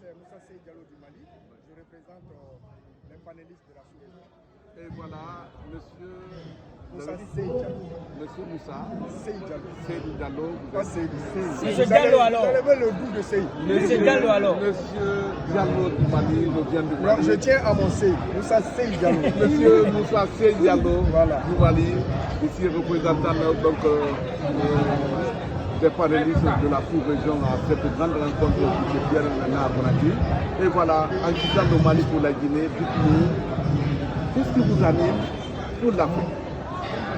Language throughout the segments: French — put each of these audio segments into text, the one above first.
c'est Moussa Sey Diallo du Mali. Je représente les panélistes de la sous-région. Et voilà, monsieur Moussa Sey Diallo. Monsieur Moussa Sey Diallo. Sey Diallo. Pas Sey. Monsieur Diallo alors. Vous avez le goût de Sey. Monsieur Diallo alors. Monsieur Diallo du Mali, je viens du Mali. Je tiens à mon Sey. Moussa Sey Diallo. Monsieur Moussa Sey Diallo Voilà. du Mali, ici représentant donc des panélistes de la sous-région à cette grande rencontre qui se tient maintenant à Conakry. Et voilà, en quittant le Mali pour la Guinée, dites-nous, qu'est-ce qui vous anime pour l'Afrique?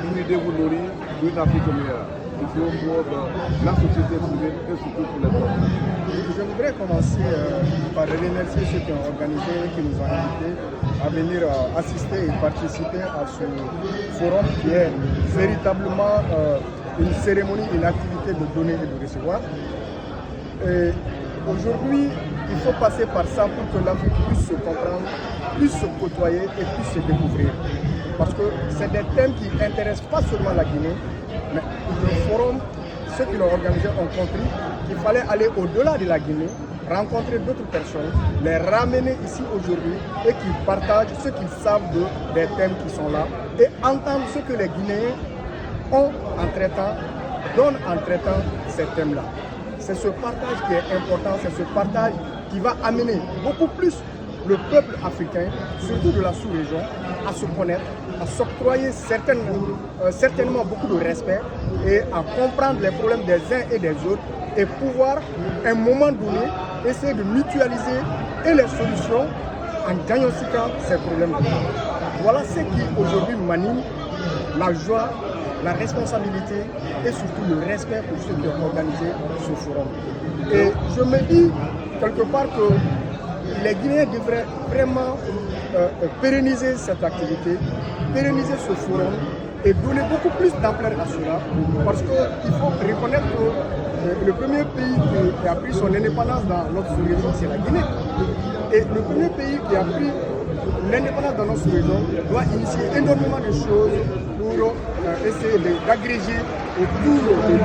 Une idée vous nourrir d'une Afrique meilleure. Il faut pour la société civile et surtout pour les peuples. Je voudrais commencer par remercier ceux qui ont organisé et qui nous ont invités à venir assister et participer à ce forum qui est véritablement une cérémonie, une activité de donner et de recevoir. Aujourd'hui, il faut passer par ça pour que l'Afrique puisse se comprendre, puisse se côtoyer et puisse se découvrir. Parce que c'est des thèmes qui intéressent pas seulement la Guinée, mais le forum, ceux qui l'ont organisé ont compris qu'il fallait aller au-delà de la Guinée, rencontrer d'autres personnes, les ramener ici aujourd'hui et qu'ils partagent ce qu'ils savent des thèmes qui sont là et entendre ce que les Guinéens ont en traitant, donnent en traitant ces thèmes-là. C'est ce partage qui est important, c'est ce partage qui va amener beaucoup plus le peuple africain, surtout de la sous-région, à se connaître, à s'octroyer certainement beaucoup de respect et à comprendre les problèmes des uns et des autres et pouvoir, à un moment donné, essayer de mutualiser et les solutions en diagnostiquant ces problèmes. Voilà ce qui aujourd'hui m'anime, la joie, la responsabilité et surtout le respect pour ceux qui ont organisé ce forum. Et je me dis quelque part que les Guinéens devraient vraiment pérenniser cette activité, pérenniser ce forum et donner beaucoup plus d'ampleur à cela parce qu'il faut reconnaître que le premier pays qui a pris son indépendance dans notre sous-région, c'est la Guinée. Et le premier pays qui a pris l'indépendance dans notre sous-région doit initier énormément de choses pour essayer d'agréger autour de lui.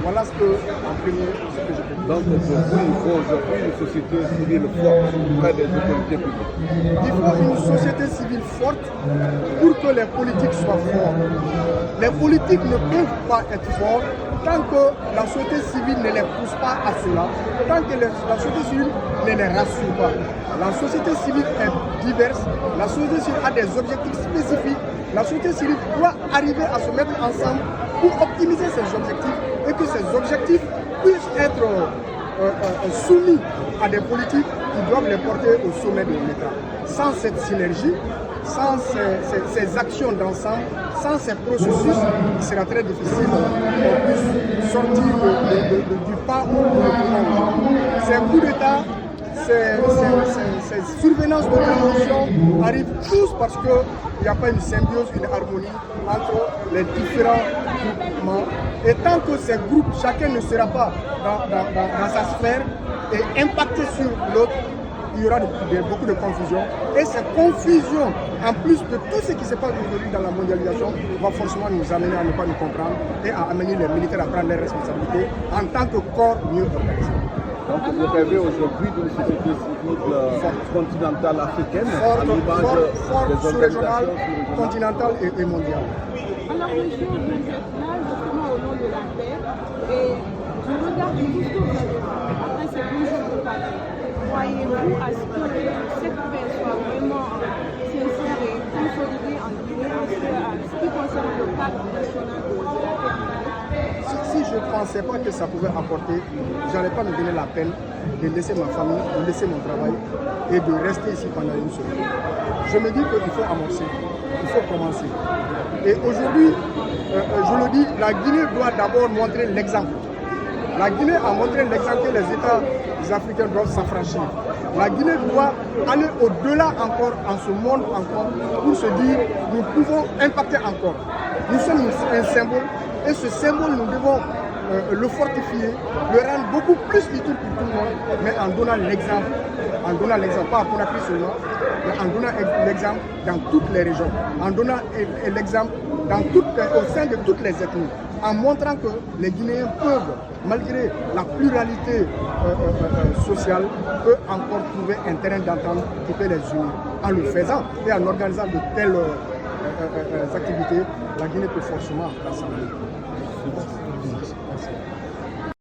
Voilà ce que, en premier, ce que je peux dire. Donc pour vous, il faut aujourd'hui une société civile forte auprès des autorités publiques. Il faut une société civile forte pour que les politiques soient forts. Les politiques ne peuvent pas être forts tant que la société civile ne les pousse pas à cela, tant que la société civile ne les rassure pas. La société civile est diverse, la société civile a des objectifs spécifiques, la société civile doit arriver à se mettre ensemble pour optimiser ses objectifs et que ces objectifs puissent être soumis à des politiques qui doivent les porter au sommet de l'État. Sans cette synergie, sans ces actions d'ensemble, sans ces processus, il sera très difficile qu'on puisse sortir du pas où nous le pouvons. Ces coups d'État, ces survenances de révolution arrivent tous parce qu'il n'y a pas une symbiose, une harmonie entre les différents groupements. Et tant que ces groupes, chacun ne sera pas dans sa sphère et impacté sur l'autre, il y aura beaucoup de confusion. Et cette confusion, en plus de tout ce qui se passe aujourd'hui dans la mondialisation, va forcément nous amener à ne pas nous comprendre et à amener les militaires à prendre leurs responsabilités en tant que corps mieux organisé. Donc vous rêvez aujourd'hui d'une société civile continentale africaine, à l'image des sous-régionale, organisations continentale et mondiale. Alors monsieur, vous êtes là justement au nom de la paix et je regarde tout ce que vous avez fait après ces 12 jours de parti. Croyez-vous à ce que cette paix soit vraiment sincère et consolidée en Guinée en ce qui concerne le pacte national de la paix? Si je ne pensais pas que ça pouvait apporter, je n'allais pas me donner la peine de laisser ma famille, de laisser mon travail et de rester ici pendant une semaine. Je me dis qu'il faut amorcer, il faut commencer. Et aujourd'hui, je le dis, la Guinée doit d'abord montrer l'exemple. La Guinée a montré l'exemple que les États africains doivent s'affranchir. La Guinée doit aller au-delà encore, en ce monde encore, pour se dire, nous pouvons impacter encore. Nous sommes un symbole, et ce symbole, nous devons le fortifier, le rendre beaucoup plus utile pour tout le monde, mais en donnant l'exemple, pas à Conakry seulement, mais en donnant l'exemple dans toutes les régions, en donnant l'exemple au sein de toutes les ethnies, en montrant que les Guinéens peuvent, malgré la pluralité sociale, peuvent encore trouver un terrain d'entente qui peut les unir. En le faisant et en organisant de telles activités, la Guinée peut forcément rassembler. Merci.